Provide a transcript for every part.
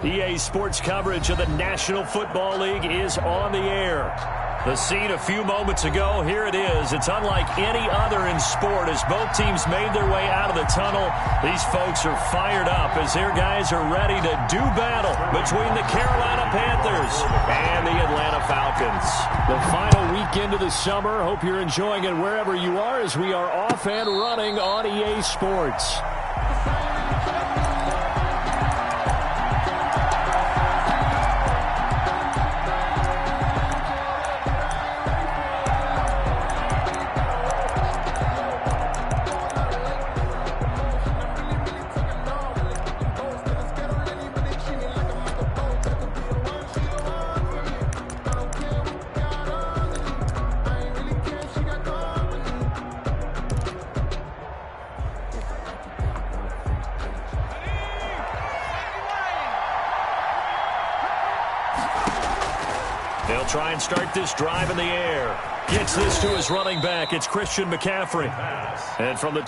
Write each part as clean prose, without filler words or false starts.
EA Sports coverage of the National Football League is on the air. The scene a few moments ago, here it is. It's unlike any other in sport as both teams made their way out of the tunnel. These folks are fired up as their guys are ready to do battle between the Carolina Panthers and the Atlanta Falcons. The final weekend of the summer. Hope you're enjoying it wherever you are as we are off and running on EA Sports. They'll try and start this drive in the air. Gets this to his running back. It's Christian McCaffrey. And from the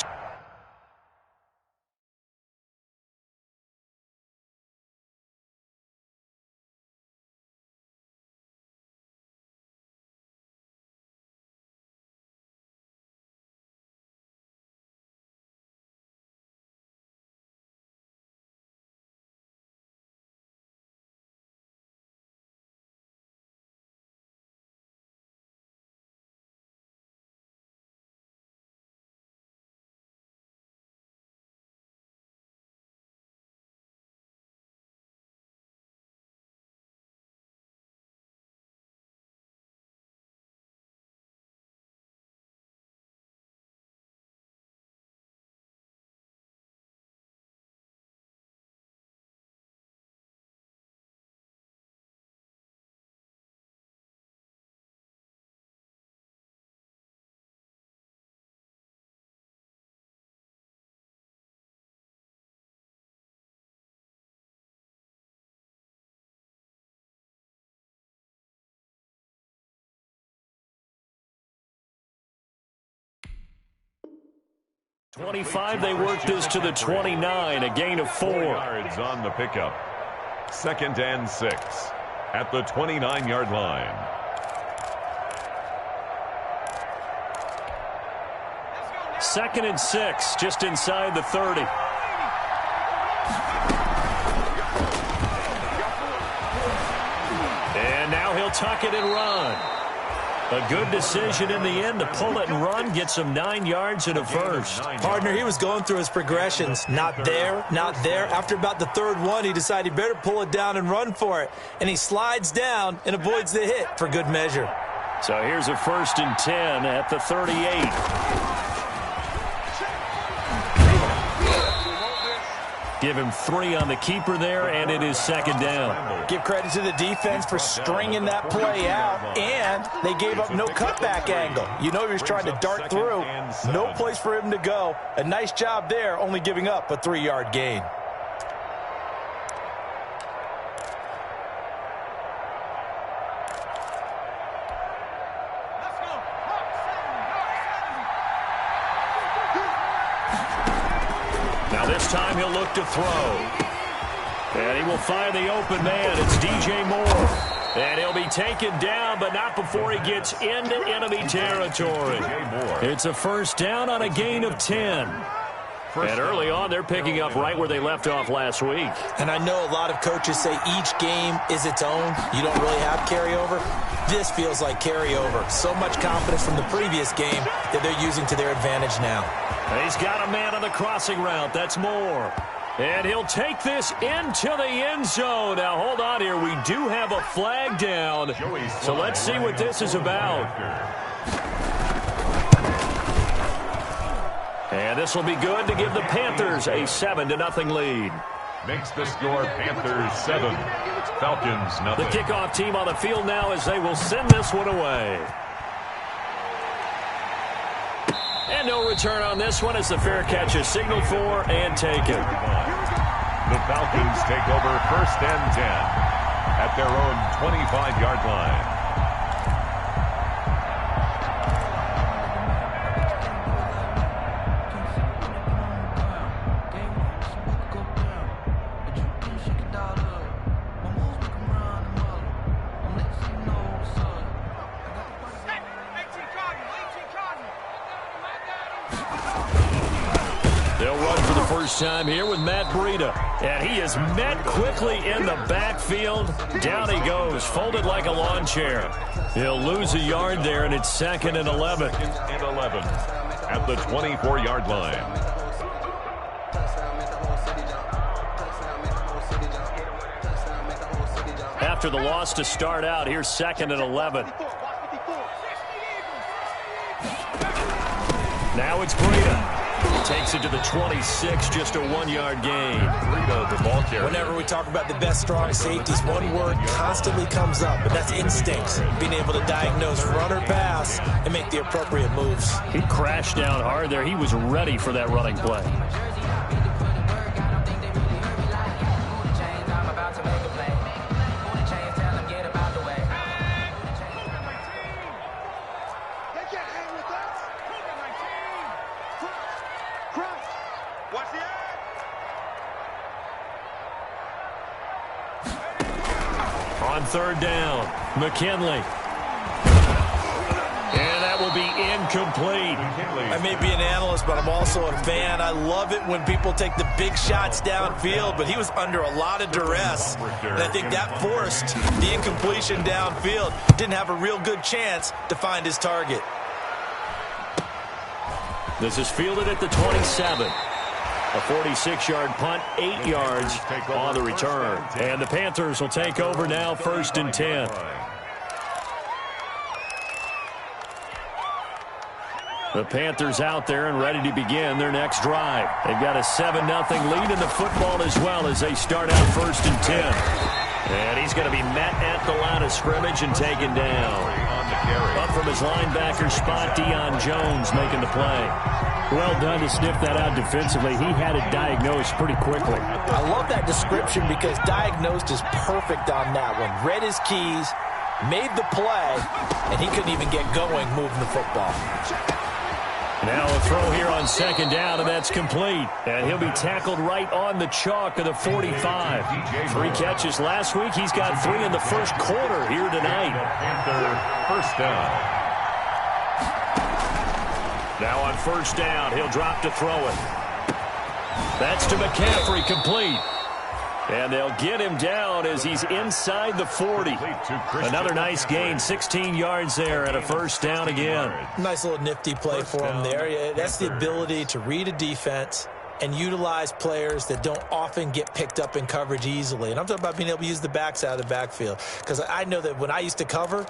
.25, they work this to the 29, a gain of 4. 4 yards on the pickup. 2nd and 6 at the 29-yard line. Second and 6, just inside the 30. And now he'll tuck it and run. A good decision in the end to pull it and run, get some 9 yards and a first. Partner, he was going through his progressions. Not there, not there. After about the third one, he decided he better pull it down and run for it. And he slides down and avoids the hit for good measure. So here's a 1st and 10 at the 38. Give him 3 on the keeper there, and it is 2nd down. Give credit to the defense for stringing that play out, and they gave up no cutback angle. You know he was trying to dart through. No place for him to go. A nice job there, only giving up a 3-yard gain. Now this time he'll look to throw. And he will find the open man. It's DJ Moore. And he'll be taken down, but not before he gets into enemy territory. It's a 1st down on a gain of 10. And early on, they're picking up right where they left off last week. And I know a lot of coaches say each game is its own. You don't really have carryover. This feels like carryover. So much confidence from the previous game that they're using to their advantage now. He's got a man on the crossing route. That's Moore. And he'll take this into the end zone. Now, hold on here. We do have a flag down. So let's see what this is about. And this will be good to give the Panthers a 7-0 lead. Makes the score Panthers 7, Falcons 0. The kickoff team on the field now as they will send this one away. And no return on this one as the fair catch is signaled for and taken. The Falcons take over 1st and 10 at their own 25-yard line. first time here with Matt Breida. And he is met quickly in the backfield. Down he goes, folded like a lawn chair. He'll lose a yard there, and it's 2nd and 11. 2nd and 11 at the 24-yard line. After the loss to start out, here's 2nd and 11. Now it's Breida. Takes it to the 26, just a 1-yard gain. Breida, the ball carrier. Whenever we talk about the best strong safeties, one word constantly comes up, and that's instincts. Being able to diagnose run or pass and make the appropriate moves. He crashed down hard there. He was ready for that running play. On 3rd down, McKinley. And that will be incomplete. I may be an analyst, but I'm also a fan. I love it when people take the big shots downfield, but he was under a lot of duress. And I think that forced the incompletion downfield. Didn't have a real good chance to find his target. This is fielded at the 27. A 46-yard punt, 8 yards on the return. And the Panthers will take over now, 1st and 10. The Panthers out there and ready to begin their next drive. They've got a 7-0 lead in the football as well as they start out 1st and 10. And he's going to be met at the line of scrimmage and taken down. Up from his linebacker spot, Deion Jones making the play. Well done to sniff that out defensively. He had it diagnosed pretty quickly. I love that description because diagnosed is perfect on that one. Read his keys, made the play, and he couldn't even get going moving the football. Now a throw here on 2nd down, and that's complete. And he'll be tackled right on the chalk of the 45. 3 catches last week. He's got 3 in the first quarter here tonight. First down. Now on 1st down, he'll drop to throw it. That's to McCaffrey, complete. And they'll get him down as he's inside the 40. Another nice gain, 16 yards there and a 1st down again. Nice little nifty play for him there. That's the ability to read a defense and utilize players that don't often get picked up in coverage easily. And I'm talking about being able to use the backs out of the backfield. Because I know that when I used to cover,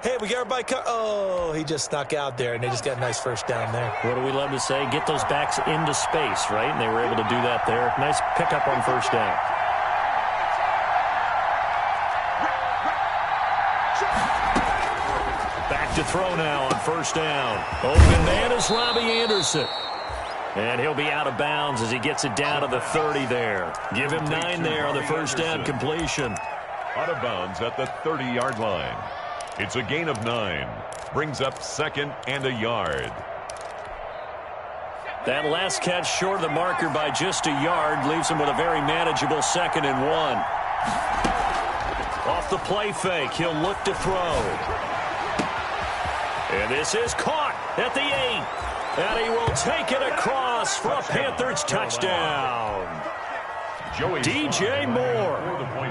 hey, we got everybody oh, he just snuck out there, and they just got a nice 1st down there. What do we love to say? Get those backs into space, right? And they were able to do that there. Nice pickup on 1st down. Back to throw now on 1st down. Open man is Robbie Anderson. And he'll be out of bounds as he gets it down to the 30 there. Give him 9 there on the 1st down completion. Out of bounds at the 30-yard line. It's a gain of 9. Brings up 2nd and a yard. That last catch short of the marker by just a yard leaves him with a very manageable 2nd and 1. Off the play fake, he'll look to throw. And this is caught at the 8. And he will take it across for a Panthers touchdown. DJ Moore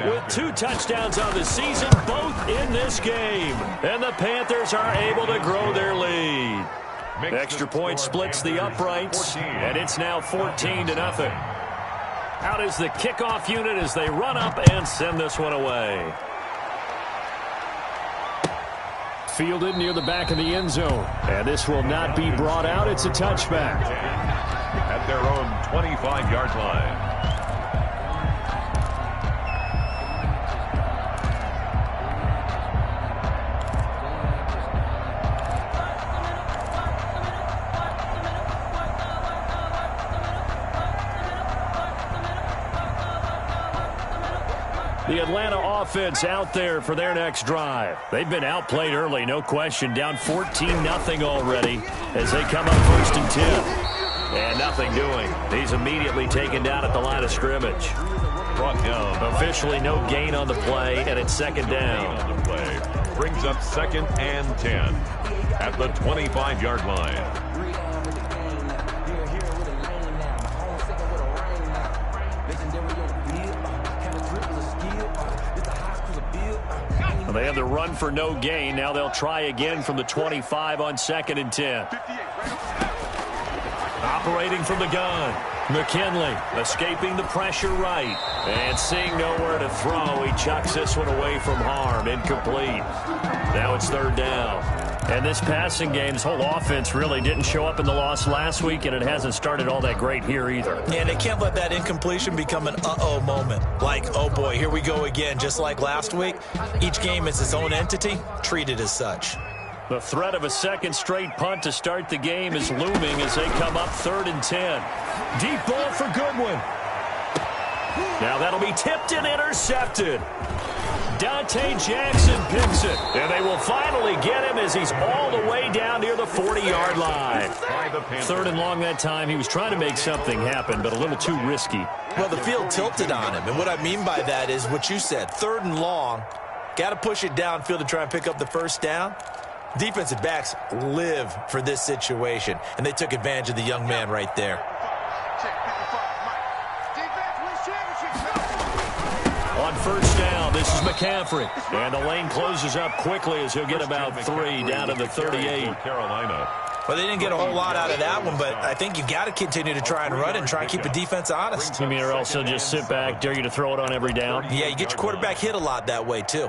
with 2 touchdowns on the season, both in this game. And the Panthers are able to grow their lead. Extra point splits the uprights, and it's now 14-0. Out is the kickoff unit as they run up and send this one away. Fielded near the back of the end zone. And this will not be brought out. It's a touchback. At their own 25-yard line. The Atlanta offense out there for their next drive. They've been outplayed early, no question. Down 14-0 already as they come up 1st and 10. And nothing doing. He's immediately taken down at the line of scrimmage. Brought down. Officially no gain on the play, and it's 2nd down. On the play. Brings up 2nd and 10 at the 25-yard line. They have the run for no gain. Now they'll try again from the 25 on 2nd and 10. Operating from the gun. McKinley escaping the pressure right. And seeing nowhere to throw, he chucks this one away from harm. Incomplete. Now it's 3rd down. And this passing game, this whole offense really didn't show up in the loss last week, and it hasn't started all that great here either. Yeah, and they can't let that incompletion become an uh-oh moment. Like, oh boy, here we go again. Just like last week, each game is its own entity, treated as such. The threat of a second straight punt to start the game is looming as they come up 3rd and 10. Deep ball for Goodwin. Now that'll be tipped and intercepted. Dante Jackson picks it, and they will finally get him as he's all the way down near the 40-yard line. 3rd and long that time. He was trying to make something happen, but a little too risky. Well, the field tilted on him, and what I mean by that is what you said. 3rd and long, got to push it downfield to try and pick up the first down. Defensive backs live for this situation, and they took advantage of the young man right there. On 1st down, this is McCaffrey. And the lane closes up quickly as he'll get about 3 down to the 38. Carolina. Well, they didn't get a whole lot out of that one, but I think you got to continue to try and run and try and keep the defense honest. You mean, or else they'll just sit back, dare you to throw it on every down? Yeah, you get your quarterback hit a lot that way, too.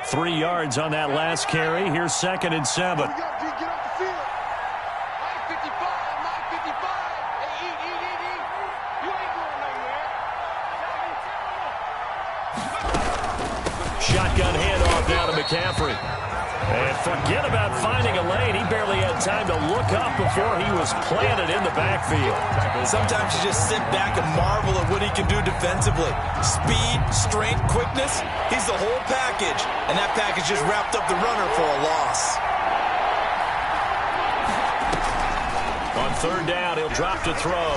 3 yards on that last carry. Here's 2nd and 7. Shotgun handoff now to McCaffrey. And forget about finding a lane. He barely had time to look up before he was planted in the backfield. Sometimes you just sit back and marvel at what he can do defensively. Speed, strength, quickness. He's the whole package. And that package just wrapped up the runner for a loss. On 3rd down, he'll drop to throw.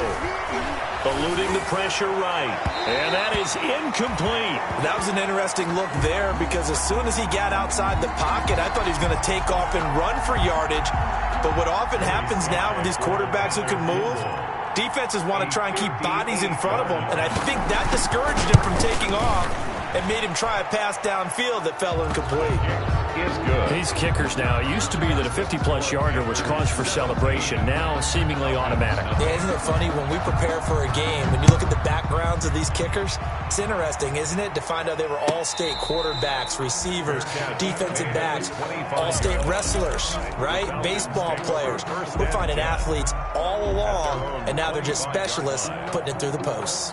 Eluding the pressure right. And that is incomplete. That was an interesting look there because as soon as he got outside the pocket, I thought he was going to take off and run for yardage. But what often happens now with these quarterbacks who can move, defenses want to try and keep bodies in front of them. And I think that discouraged him from taking off and made him try a pass downfield that fell incomplete. These kickers now, it used to be that a 50-plus yarder was cause for celebration. Now seemingly automatic. Yeah, isn't it funny when we prepare for a game, when you look at the backgrounds of these kickers, it's interesting, isn't it, to find out they were all-state quarterbacks, receivers, defensive backs, all-state wrestlers, right? Baseball players. We're finding athletes all along, and now they're just specialists putting it through the posts.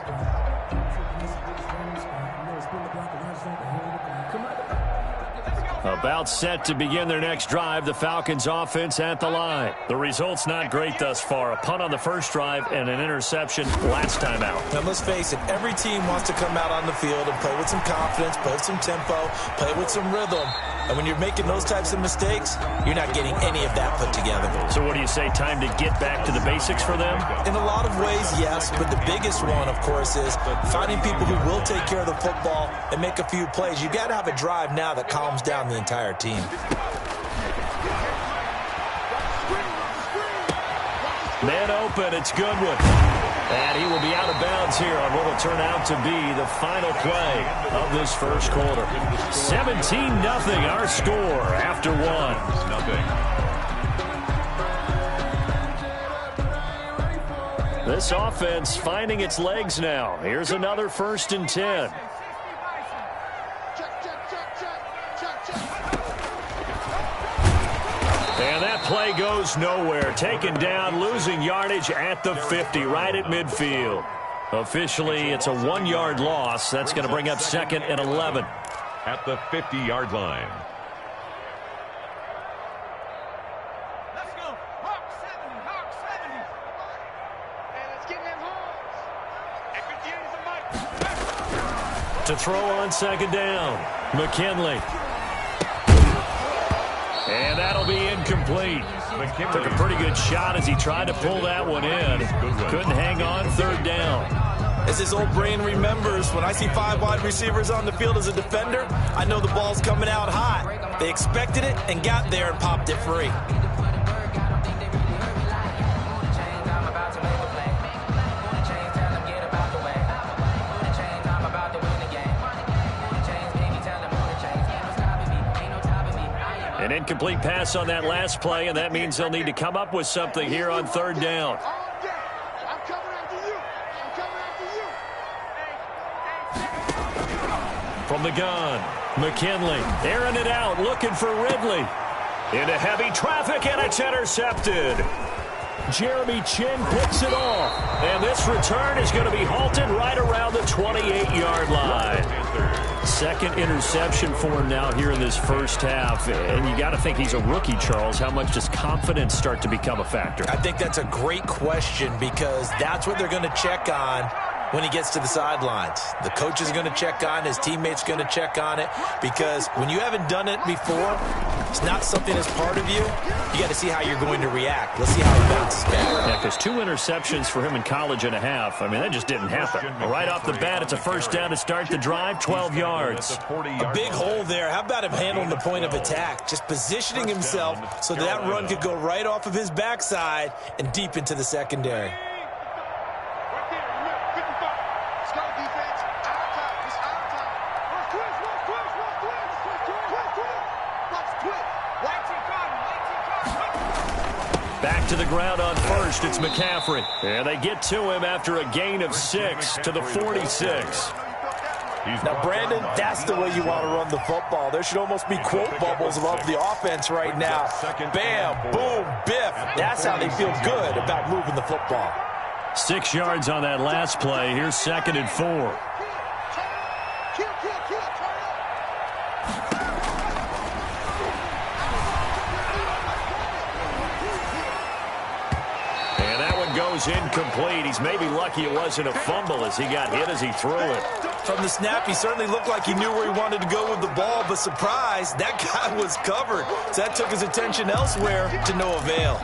About set to begin their next drive, the Falcons offense at the line. The result's not great thus far. A punt on the first drive and an interception last time out. Now, let's face it, every team wants to come out on the field and play with some confidence, play with some tempo, play with some rhythm. And when you're making those types of mistakes, you're not getting any of that put together. So what do you say, time to get back to the basics for them? In a lot of ways, yes. But the biggest one, of course, is finding people who will take care of the football and make a few plays. You've got to have a drive now that calms down the entire team. Man open, it's Goodwin. And he will be out of bounds here on what will turn out to be the final play of this first quarter. 17-0 our score after one. This offense finding its legs now. Here's another 1st and 10. And that play goes nowhere. Taken down, losing yardage at the 50, right at midfield. Officially, it's a 1-yard loss. That's going to bring up 2nd and 11. At the 50-yard line. Let's go. Hawk 70, Hawk 70. And let's get them homes. To throw on 2nd down, McKinley. And that'll be incomplete. Took a pretty good shot as he tried to pull that one in. Couldn't hang on 3rd down. As his old brain remembers, when I see 5 wide receivers on the field as a defender, I know the ball's coming out hot. They expected it and got there and popped it free. An incomplete pass on that last play, and that means they'll need to come up with something here on third down. I'm coming after you. I'm coming after you. From the gun, McKinley airing it out, looking for Ridley. Into heavy traffic, and it's intercepted. Jeremy Chin picks it off. And this return is going to be halted right around the 28-yard line. Second interception for him now here in this first half. And you got to think he's a rookie, Charles. How much does confidence start to become a factor? I think that's a great question because that's what they're going to check on when he gets to the sidelines. The coach is going to check on, his teammates going to check on it, because when you haven't done it before, it's not something that's part of you. You got to see how you're going to react. Let's see how he bounces back. Yeah, because 2 interceptions for him in college and a half. I mean, that just didn't happen. Right off the bat, it's a first down to start the drive, 12 yards. A big hole there. How about him handling the point of attack? Just positioning himself so that run could go right off of his backside and deep into the secondary. Back to the ground on first, it's McCaffrey. And they get to him after a gain of 6 to the 46. Now, Brandon, that's the way you want to run the football. There should almost be quote bubbles above the offense right now. Bam, boom, biff. That's how they feel good about moving the football. 6 yards on that last play. Here's 2nd and 4. Goes incomplete. He's maybe lucky it wasn't a fumble as he got hit as he threw it. From the snap, he certainly looked like he knew where he wanted to go with the ball, but surprise, that guy was covered. So that took his attention elsewhere to no avail.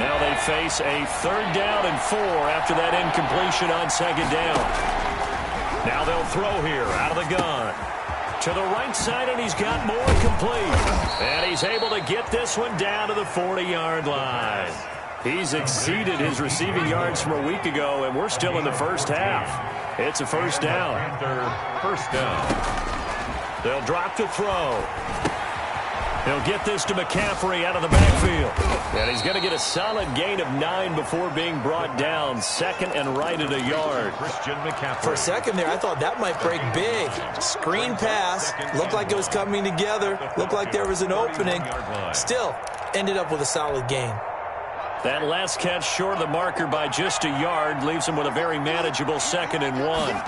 Now they face a 3rd down and 4 after that incompletion on 2nd down. Now they'll throw here out of the gun. To the right side, and he's got more complete. And he's able to get this one down to the 40-yard line. He's exceeded his receiving yards from a week ago, and we're still in the first half. It's a first down. First down. They'll drop to throw. He'll get this to McCaffrey out of the backfield. And he's going to get a solid gain of 9 before being brought down. 2nd and right at a yard. For a second there, I thought that might break big. Screen pass. Looked like it was coming together. Looked like there was an opening. Still, ended up with a solid gain. That last catch short of the marker by just a yard leaves him with a very manageable 2nd and 1.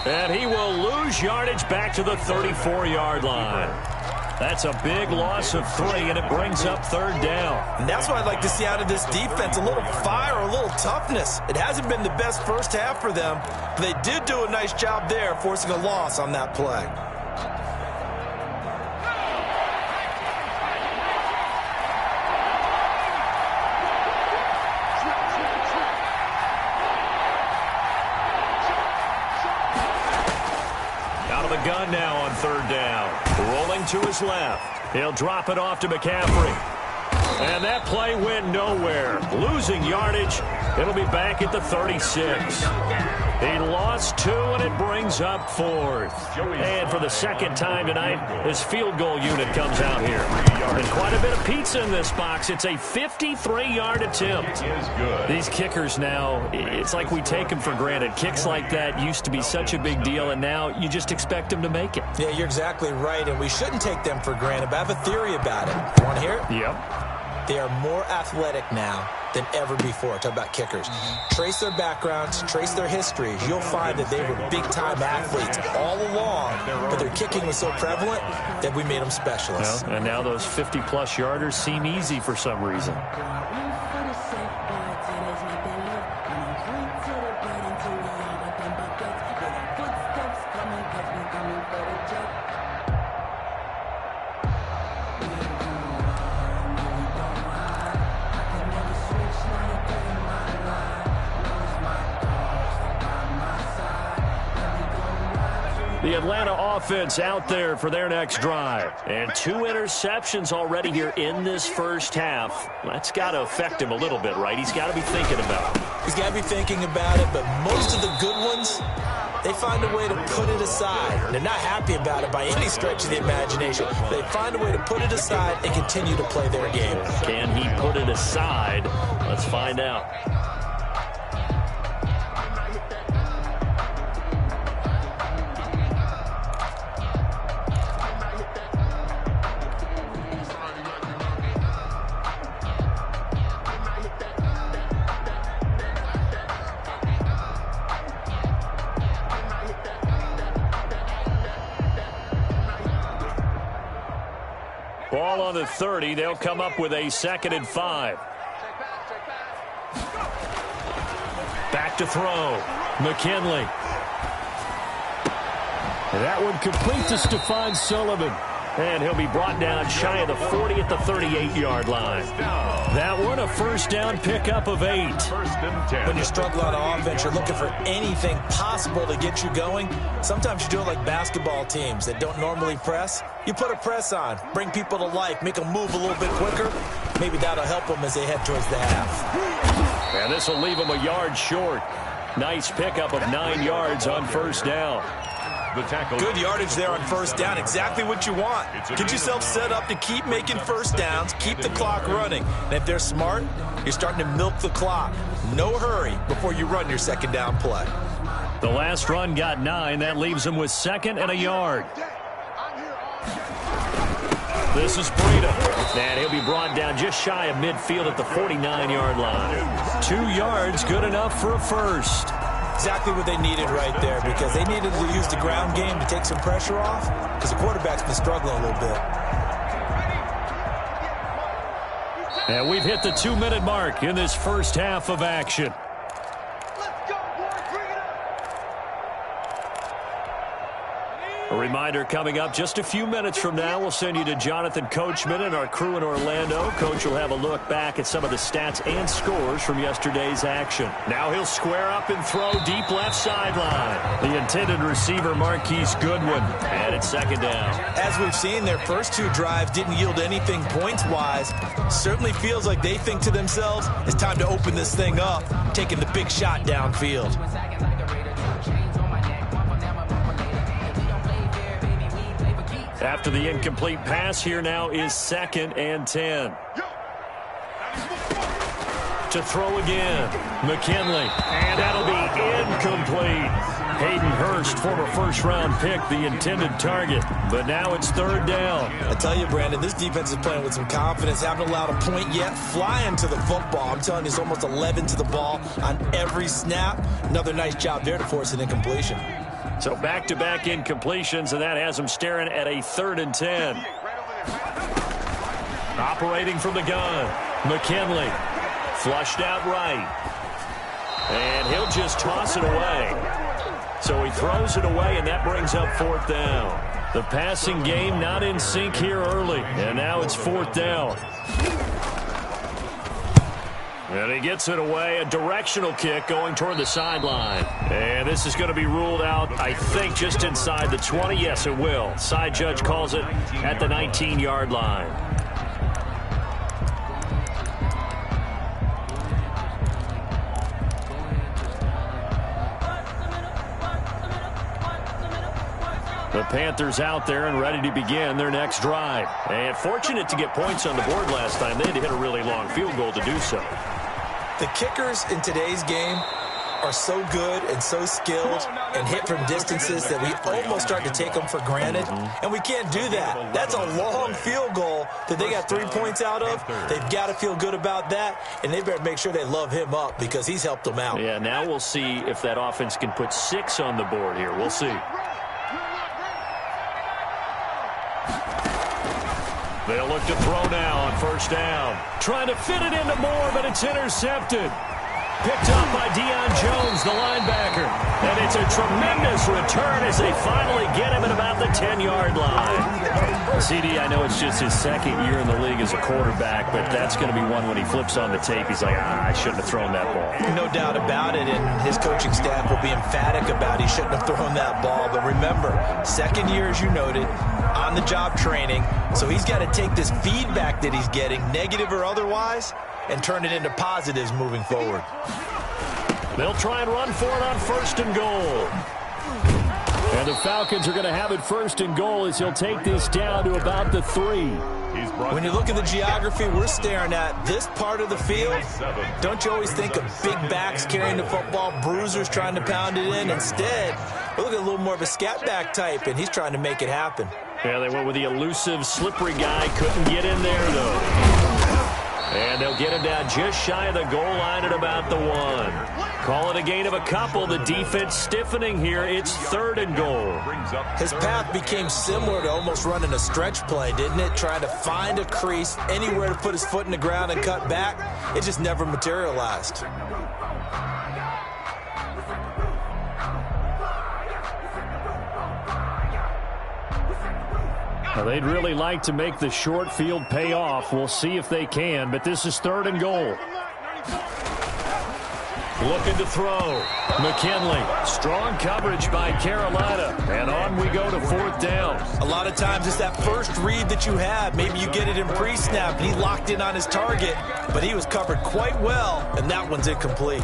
And he will lose yardage back to the 34-yard line. That's a big loss of 3, and it brings up 3rd down. And that's what I'd like to see out of this defense, a little fire, a little toughness. It hasn't been the best first half for them, but they did do a nice job there, forcing a loss on that play. Gun now on 3rd down. Rolling to his left. He'll drop it off to McCaffrey. And that play went nowhere. Losing yardage. It'll be back at the 36. He lost 2, and it brings up 4th. And for the 2nd time tonight, his field goal unit comes out here. And quite a bit of pizza in this box. It's a 53-yard attempt. These kickers now, it's like we take them for granted. Kicks like that used to be such a big deal, and now you just expect them to make it. Yeah, you're exactly right, and we shouldn't take them for granted, but I have a theory about it. Want to hear it? Yep. They are more athletic now than ever before. Talk about kickers. Trace their backgrounds, trace their histories. You'll find that they were big-time athletes all along, but their kicking was so prevalent that we made them specialists. Well, and now those 50-plus yarders seem easy for some reason. The Atlanta offense out there for their next drive. And 2 interceptions already here in this first half. That's got to affect him a little bit, right? He's got to be thinking about it. He's got to be thinking about it, but most of the good ones they find a way to put it aside. They're not happy about it by any stretch of the imagination. They find a way to put it aside and continue to play their game. Can he put it aside? Let's find out. Ball on the 30. They'll come up with a 2nd and 5. Back to throw. McKinley. And that one complete to Stephon Sullivan. And he'll be brought down shy of the 40 at the 38-yard line. That one, a first down pickup of 8. When you struggle on offense, you're looking for anything possible to get you going. Sometimes you do it like basketball teams that don't normally press. You put a press on, bring people to life, make them move a little bit quicker. Maybe that'll help them as they head towards the half. And this will leave them a yard short. Nice pickup of 9 yards on first down. Good yardage there on first down. Exactly what you want. Get yourself set up to keep making first downs, keep the clock running. And if they're smart, you're starting to milk the clock. No hurry before you run your second down play. The last run got 9. That leaves them with 2nd and a yard. This is Breida. And he'll be brought down just shy of midfield at the 49-yard line. 2 yards, good enough for a first. Exactly what they needed right there, because they needed to use the ground game to take some pressure off, because the quarterback's been struggling a little bit. And we've hit the 2-minute mark in this first half of action. A reminder coming up just a few minutes from now, we'll send you to Jonathan Coachman and our crew in Orlando. Coach will have a look back at some of the stats and scores from yesterday's action. Now he'll square up and throw deep left sideline. The intended receiver, Marquise Goodwin, and it's 2nd down. As we've seen, their first 2 drives didn't yield anything points-wise. Certainly feels like they think to themselves, it's time to open this thing up, taking the big shot downfield. After the incomplete pass, here now is 2nd and 10. To throw again, McKinley, and that'll be incomplete. Hayden Hurst, former first-round pick, the intended target, but now it's 3rd down. I tell you, Brandon, this defense is playing with some confidence. Haven't allowed a point yet. Flying to the football. I'm telling you, it's almost 11 to the ball on every snap. Another nice job there to force an incompletion. So back-to-back incompletions, and that has them staring at a 3rd and 10. Operating from the gun, McKinley. Flushed out right. And he'll just toss it away. So he throws it away, and that brings up 4th down. The passing game not in sync here early, and now it's 4th down. And he gets it away, a directional kick going toward the sideline. And this is going to be ruled out, I think, just inside the 20. Yes, it will. Side judge calls it at the 19-yard line. The Panthers out there and ready to begin their next drive. And fortunate to get points on the board last time. They had to hit a really long field goal to do so. The kickers in today's game are so good and so skilled and hit from distances that we almost start to take them for granted. And we can't do that. That's a long field goal that they got 3 points out of. They've got to feel good about that, and they better make sure they love him up because he's helped them out. Yeah, now we'll see if that offense can put 6 on the board here. We'll see. They'll look to throw now on first down. Trying to fit it into Moore, but it's intercepted. Picked up by Deion Jones, the linebacker. And it's a tremendous return as they finally get him at about the 10-yard line. CD, I know it's just his 2nd year in the league as a quarterback, but that's going to be one when he flips on the tape. He's like, I shouldn't have thrown that ball. No doubt about it, and his coaching staff will be emphatic about he shouldn't have thrown that ball. But remember, 2nd year, as you noted, on-the-job training. So he's got to take this feedback that he's getting, negative or otherwise, and turn it into positives moving forward. They'll try and run for it on 1st and goal. And the Falcons are going to have it first and goal as he'll take this down to about the 3. When you look at the geography we're staring at, this part of the field, don't you always think of big backs carrying the football, bruisers trying to pound it in? Instead, we look at a little more of a scat back type, and he's trying to make it happen. Yeah, they went with the elusive, slippery guy. Couldn't get in there, though. And they'll get him down just shy of the goal line at about the 1. Call it a gain of a couple. The defense stiffening here. It's 3rd and goal. His path became similar to almost running a stretch play, didn't it? Trying to find a crease, anywhere to put his foot in the ground and cut back. It just never materialized. Well, they'd really like to make the short field pay off. We'll see if they can, but this is 3rd and goal. Looking to throw. McKinley. Strong coverage by Carolina. And on we go to 4th down. A lot of times it's that first read that you have. Maybe you get it in pre-snap, and he locked in on his target, but he was covered quite well, and that one's incomplete.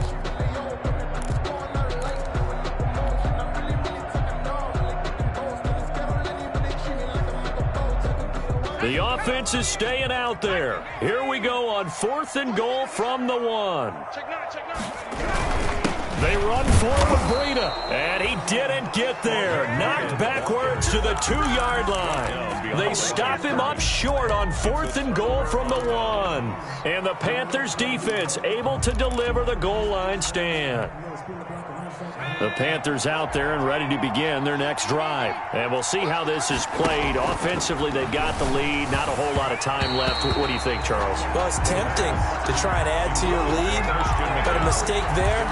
The offense is staying out there. Here we go on 4th and goal from the 1. They run forward Breida, and he didn't get there. Knocked backwards to the 2-yard line. They stop him up short on 4th and goal from the 1. And the Panthers defense able to deliver the goal line stand. The Panthers out there and ready to begin their next drive. And we'll see how this is played. Offensively, they've got the lead. Not a whole lot of time left. What do you think, Charles? Well, it's tempting to try and add to your lead, but a mistake there,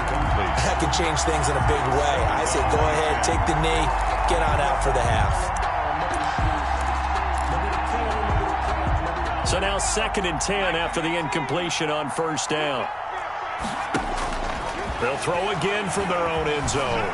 that could change things in a big way. I say go ahead, take the knee, get on out for the half. So now 2nd and 10 after the incompletion on 1st down. They'll throw again from their own end zone.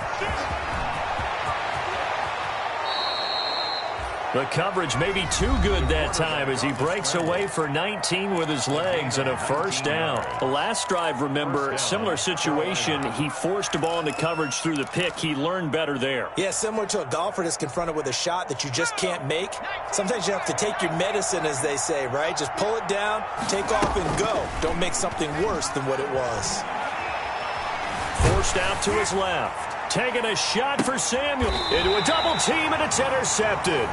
The coverage may be too good that time as he breaks away for 19 with his legs and a 1st down. The last drive, remember, similar situation. He forced the ball into coverage through the pick. He learned better there. Yeah, similar to a golfer that's confronted with a shot that you just can't make. Sometimes you have to take your medicine, as they say, right? Just pull it down, take off, and go. Don't make something worse than what it was. Forced out to his left. Taking a shot for Samuel. Into a double team, and it's intercepted.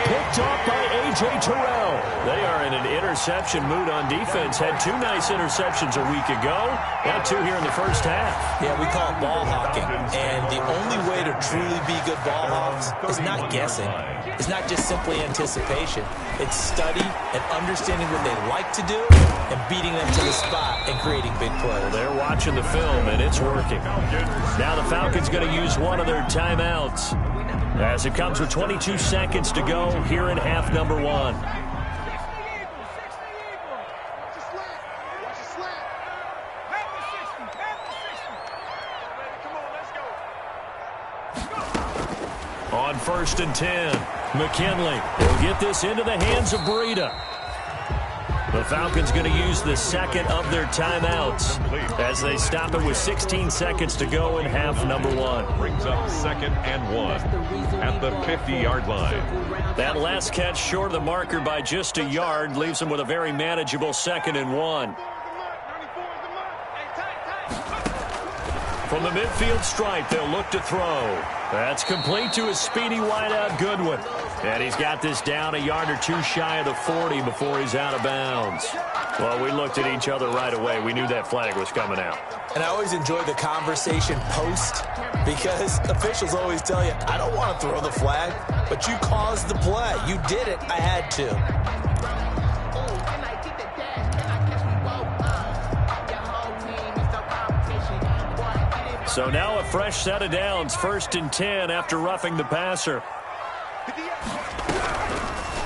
Picked off by A.J. Terrell. They are in an interception mood on defense. Had 2 nice interceptions a week ago. Now 2 here in the first half. Yeah, we call it ball hawking. And the only way to truly be good ball hawks is not guessing. It's not just simply anticipation. It's study and understanding what they like to do and beating them to the spot and creating big plays. Well, they're watching the film, and it's working. Now the Falcons going to use one of their timeouts as it comes with 22 seconds to go here in half number 1. On 1st and 10, McKinley will get this into the hands of Breida. The Falcons going to use the 2nd of their timeouts as they stop it with 16 seconds to go in half number 1. Brings up 2nd and 1 at the 50-yard line. That last catch short of the marker by just a yard leaves them with a very manageable 2nd and 1. From the midfield stripe, they'll look to throw. That's complete to his speedy wideout, Goodwin. And he's got this down a yard or 2 shy of the 40 before he's out of bounds. Well, we looked at each other right away. We knew that flag was coming out. And I always enjoy the conversation post because officials always tell you, I don't want to throw the flag, but you caused the play. You did it. I had to. So now a fresh set of downs, 1st and 10 after roughing the passer.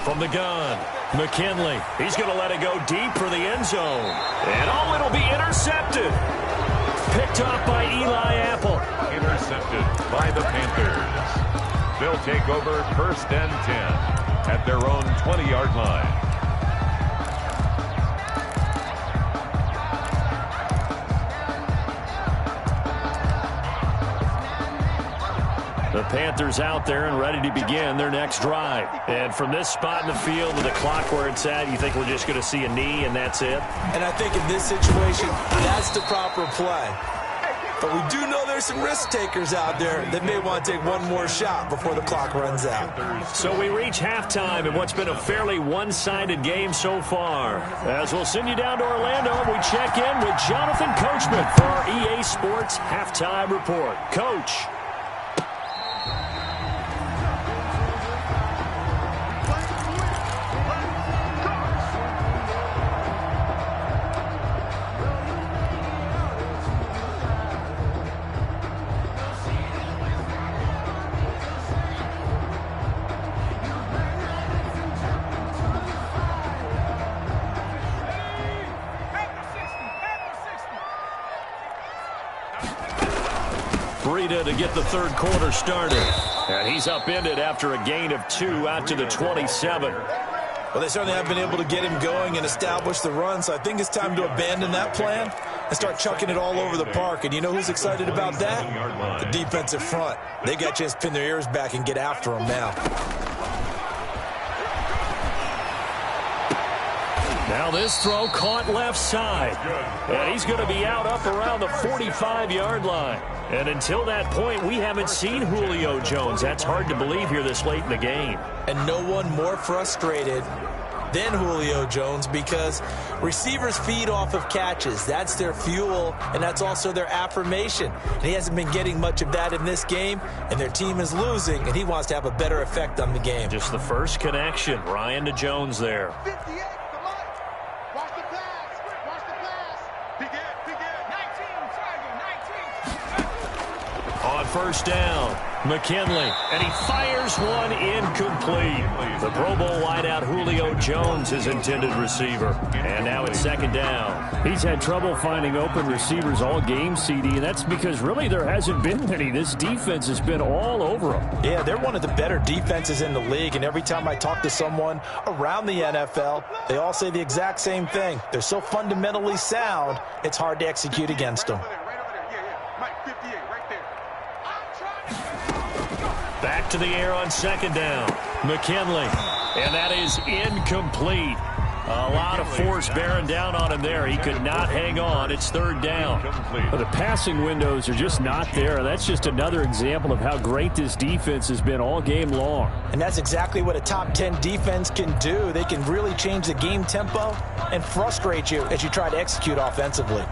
From the gun, McKinley. He's going to let it go deep for the end zone. And it'll be intercepted. Picked off by Eli Apple. Intercepted by the Panthers. They'll take over 1st and 10 at their own 20-yard line. The Panthers out there and ready to begin their next drive. And from this spot in the field with the clock where it's at, you think we're just going to see a knee and that's it? And I think in this situation, that's the proper play. But we do know there's some risk takers out there that may want to take one more shot before the clock runs out. So we reach halftime in what's been a fairly one-sided game so far. As we'll send you down to Orlando, we check in with Jonathan Coachman for our EA Sports Halftime Report. Coach. To get the third quarter started. And he's upended after a gain of 2 out to the 27. Well, they certainly have been able to get him going and establish the run, so I think it's time to abandon that plan and start chucking it all over the park. And you know who's excited about that? The defensive front. They got a chance to pin their ears back and get after him now. Now this throw caught left side. And he's going to be out up around the 45-yard line. And until that point, we haven't seen Julio Jones. That's hard to believe here this late in the game. And no one more frustrated than Julio Jones because receivers feed off of catches. That's their fuel, and that's also their affirmation. And he hasn't been getting much of that in this game, and their team is losing, and he wants to have a better effect on the game. Just the first connection, Ryan to Jones there. 58. On first down, McKinley, and he fires one incomplete. The Pro Bowl wideout Julio Jones, his intended receiver. And now it's second down. He's had trouble finding open receivers all game, CD, and that's because really there hasn't been many. This defense has been all over him. Yeah, they're one of the better defenses in the league, and every time I talk to someone around the NFL, they all say the exact same thing. They're so fundamentally sound, it's hard to execute against them. Back to the air on second down. McKinley. And that is incomplete. A lot of force bearing down on him there. He could not hang on. It's third down. But the passing windows are just not there. That's just another example of how great this defense has been all game long. And that's exactly what a top 10 defense can do. They can really change the game tempo and frustrate you as you try to execute offensively.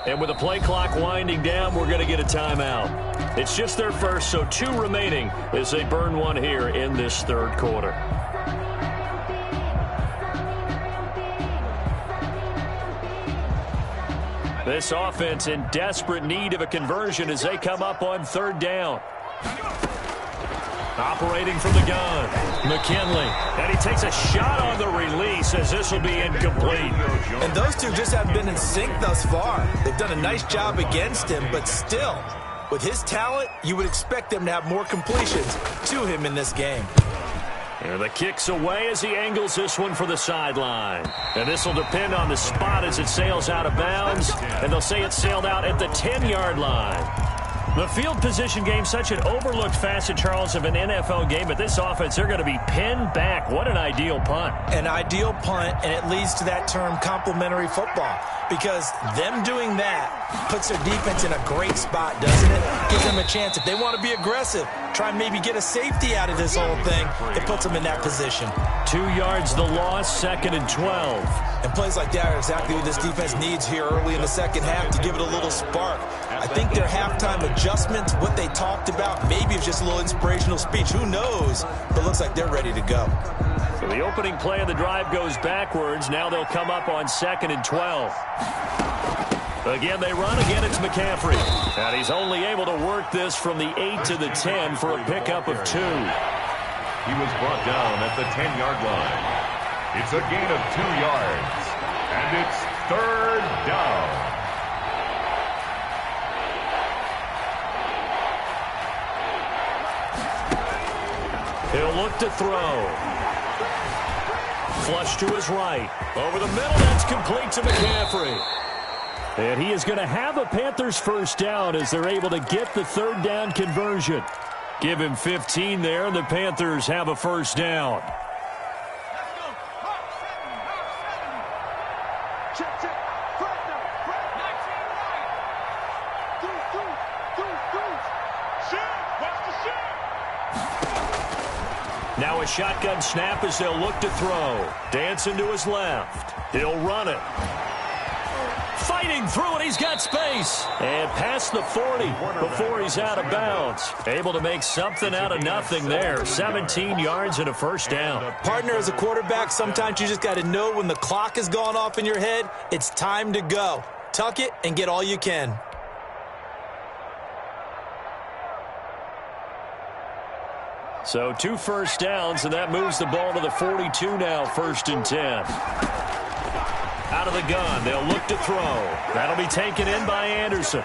And with the play clock winding down, we're going to get a timeout. It's just their first, so 2 remaining as they burn one here in this third quarter. This offense in desperate need of a conversion as they come up on third down. Operating from the gun, McKinley, and he takes a shot on the release as this will be incomplete. And those two just haven't been in sync thus far. They've done a nice job against him, but still, with his talent, you would expect them to have more completions to him in this game. And the kick's away as he angles this one for the sideline. And this will depend on the spot as it sails out of bounds, and they'll say it sailed out at the 10-yard line. The field position game, such an overlooked facet, Charles, of an NFL game, but this offense, they're going to be pinned back. What an ideal punt. An ideal punt, and it leads to that term complementary football, because them doing that puts their defense in a great spot, doesn't it? Gives them a chance. If they want to be aggressive, try and maybe get a safety out of this whole thing, it puts them in that position. 2 yards the loss, second and 12. And plays like that are exactly what this defense needs here early in the second half to give it a little spark. I think their halftime adjustments, what they talked about, maybe it's just a little inspirational speech. Who knows? But it looks like they're ready to go. So the opening play of the drive goes backwards. Now they'll come up on second and 12. Again, they run. Again, it's McCaffrey. And he's only able to work this from the 8 to the 10 for a pickup of 2. He was brought down at the 10-yard line. It's a gain of 2 yards, and it's third down. He'll look to throw. Flush to his right. Over the middle, that's complete to McCaffrey. And he is going to have a Panthers first down as they're able to get the third down conversion. Give him 15 there, and the Panthers have a first down. Now a shotgun snap as they'll look to throw. Dancing to his left. He'll run it. Fighting through it. He's got space. And past the 40 before he's out of bounds. Able to make something out of nothing there. 17 yards and a first down. Partner, as a quarterback, sometimes you just got to know when the clock has gone off in your head, it's time to go. Tuck it and get all you can. So 2 first downs, and that moves the ball to the 42 now, 1st and 10. Out of the gun, they'll look to throw. That'll be taken in by Anderson.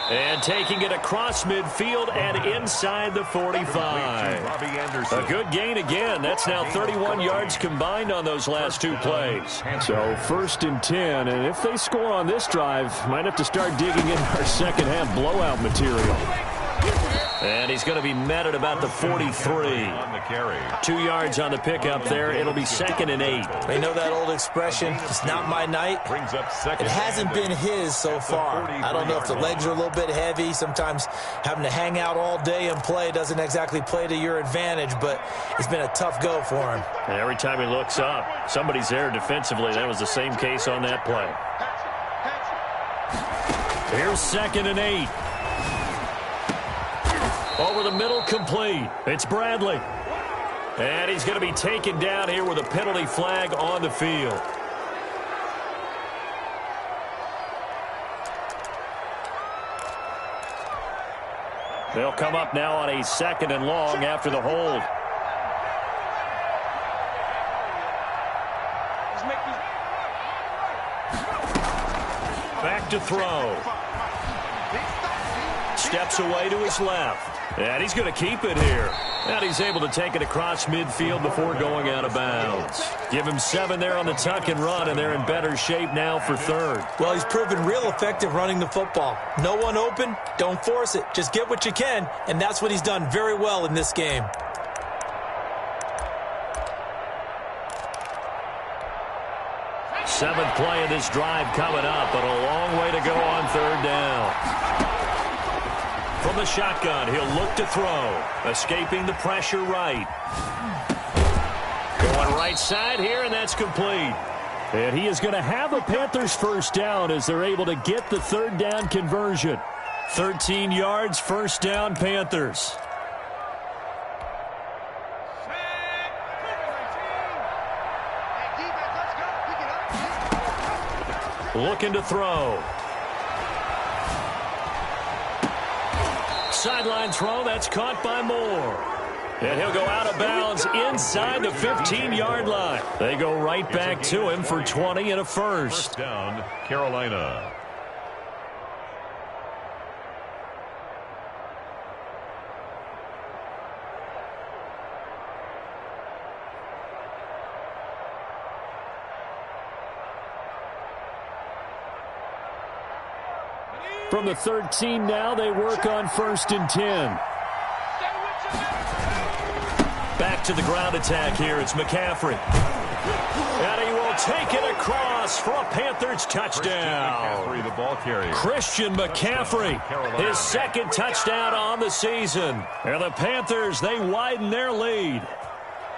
And taking it across midfield and inside the 45. A good gain again. That's now 31 yards combined on those last 2 plays. So 1st and 10, and if they score on this drive, might have to start digging in our second half blowout material. And he's going to be met at about the 43. 2 yards on the pickup there. It'll be 2nd and 8. They know that old expression, it's not my night. It hasn't been his so far. I don't know if the legs are a little bit heavy. Sometimes having to hang out all day and play doesn't exactly play to your advantage, but it's been a tough go for him. And every time he looks up, somebody's there defensively. That was the same case on that play. Here's 2nd and 8. Over the middle, complete. It's Bradley. And he's going to be taken down here with a penalty flag on the field. They'll come up now on a 2nd and long after the hold. Back to throw. Steps away to his left. And he's going to keep it here. And he's able to take it across midfield before going out of bounds. Give him 7 there on the tuck and run, and they're in better shape now for 3rd. Well, he's proven real effective running the football. No one open, don't force it. Just get what you can, and that's what he's done very well in this game. Seventh play of this drive coming up, but a long way to go on 3rd down. From the shotgun, he'll look to throw. Escaping the pressure right. Going right side here, and that's complete. And he is going to have a Panthers first down as they're able to get the 3rd down conversion. 13 yards, 1st down, Panthers. Looking to throw. Sideline throw, that's caught by Moore. And he'll go out of bounds inside the 15-yard line. They go right back to him for 20 and a first. Down, Carolina. From the 13 now, they work on 1st and 10. Back to the ground attack here. It's McCaffrey. And he will take it across for a Panthers touchdown. The ball carrier. Christian McCaffrey, his 2nd touchdown on the season. And the Panthers, they widen their lead.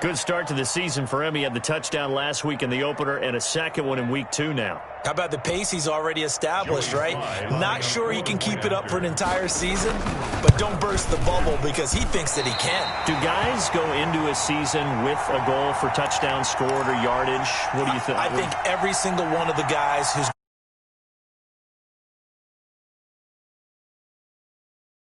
Good start to the season for him. He had the touchdown last week in the opener and a 2nd one in week 2 now. How about the pace he's already established, right? Not sure he can keep it up for an entire season, but don't burst the bubble because he thinks that he can. Do guys go into a season with a goal for touchdowns scored or yardage? What do you think? I think every single one of the guys who's